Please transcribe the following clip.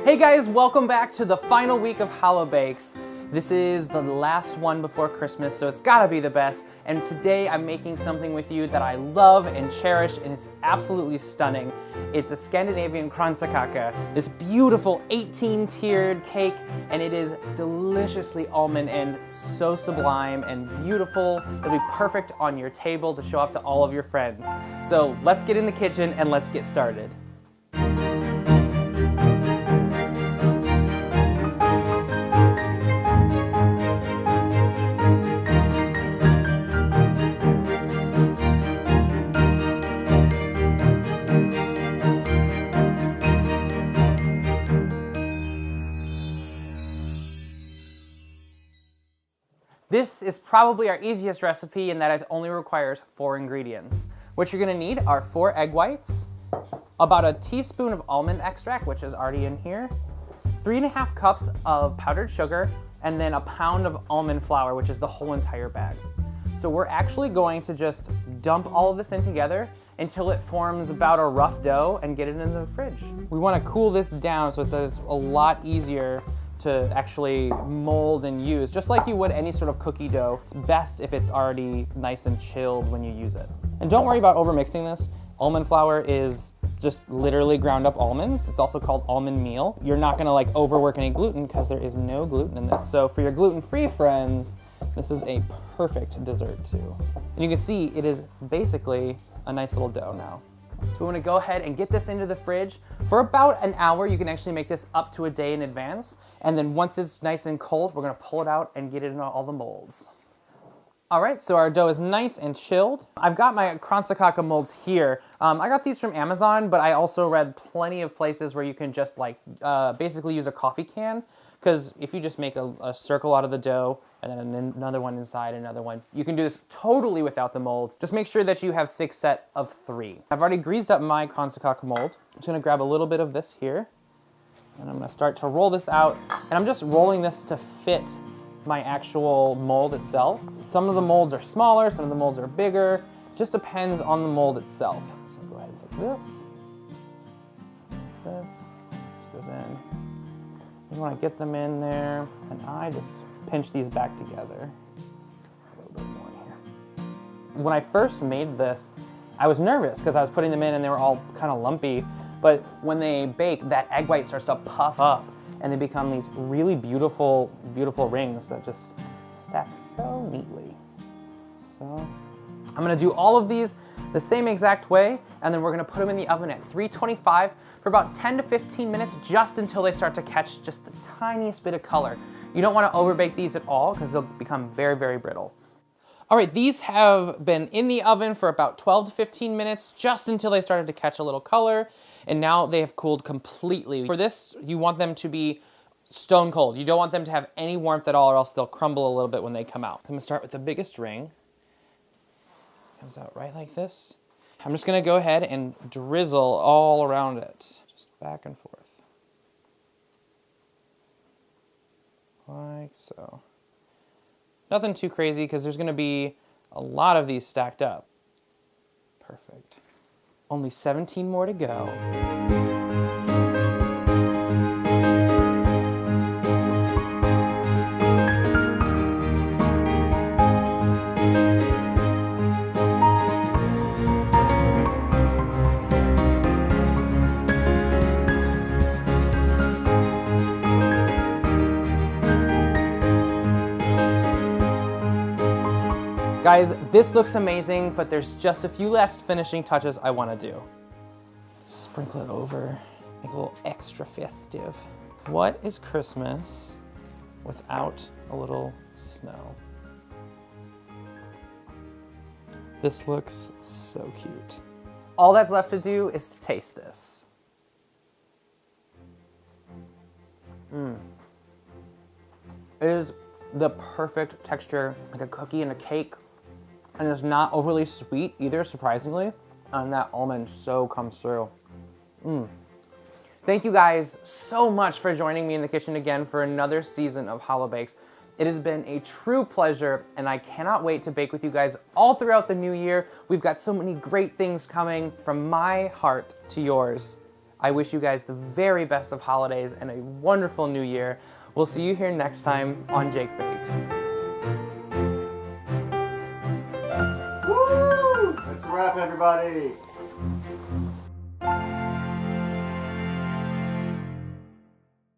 Hey guys, welcome back to the final week of Holi-Bakes. This is the last one before Christmas, so it's gotta be the best. And today I'm making something with you that I love and cherish, and it's absolutely stunning. It's a Scandinavian Kransekaka, this beautiful 18-tiered cake, and it is deliciously almond and so sublime and beautiful. It'll be perfect on your table to show off to all of your friends. So let's get in the kitchen and let's get started. This is probably our easiest recipe in that it only requires 4 ingredients. What you're gonna need are 4 egg whites, about a teaspoon of almond extract, which is already in here, 3.5 cups of powdered sugar, and then a pound of almond flour, which is the whole entire bag. So we're actually going to just dump all of this in together until it forms about a rough dough and get it in the fridge. We wanna cool this down so it's a lot easier to actually mold and use, just like you would any sort of cookie dough. It's best if it's already nice and chilled when you use it. And don't worry about over mixing this. Almond flour is just literally ground up almonds. It's also called almond meal. You're not gonna like overwork any gluten because there is no gluten in this. So for your gluten-free friends, this is a perfect dessert too. And you can see it is basically a nice little dough now. So we want to go ahead and get this into the fridge for about an hour. You can actually make this up to a day in advance. And then once it's nice and cold, we're going to pull it out and get it in all the molds. All right, so our dough is nice and chilled. I've got my Kransekaka molds here. I got these from Amazon, but I also read plenty of places where you can just like basically use a coffee can. Because if you just make a circle out of the dough and then another one inside, another one, you can do this totally without the molds. Just make sure that you have 6 sets of 3. I've already greased up my Kransekaka mold. I'm just gonna grab a little bit of this here, and I'm gonna start to roll this out. And I'm just rolling this to fit my actual mold itself. Some of the molds are smaller, some of the molds are bigger. Just depends on the mold itself. So go ahead and take this. This goes in. You want to get them in there, and I just pinch these back together. A little bit more in here. When I first made this, I was nervous because I was putting them in and they were all kind of lumpy, but when they bake, that egg white starts to puff up and they become these really beautiful, beautiful rings that just stack so neatly. So I'm gonna do all of these the same exact way, and then we're gonna put them in the oven at 325 for about 10 to 15 minutes, just until they start to catch just the tiniest bit of color. You don't wanna overbake these at all because they'll become very, very brittle. All right, these have been in the oven for about 12 to 15 minutes, just until they started to catch a little color, and now they have cooled completely. For this, you want them to be stone cold. You don't want them to have any warmth at all, or else they'll crumble a little bit when they come out. I'm gonna start with the biggest ring. Comes out right like this. I'm just gonna go ahead and drizzle all around it, just back and forth. Like so. Nothing too crazy because there's gonna be a lot of these stacked up. Perfect. Only 17 more to go. Guys, this looks amazing, but there's just a few last finishing touches I want to do. Sprinkle it over, make it a little extra festive. What is Christmas without a little snow? This looks so cute. All that's left to do is to taste this. It is the perfect texture, like a cookie and a cake. And it's not overly sweet either, surprisingly. And that almond so comes through. Thank you guys so much for joining me in the kitchen again for another season of Holi-Bakes. It has been a true pleasure, and I cannot wait to bake with you guys all throughout the new year. We've got so many great things coming from my heart to yours. I wish you guys the very best of holidays and a wonderful new year. We'll see you here next time on Jake Bakes. Woo! It's a wrap, everybody.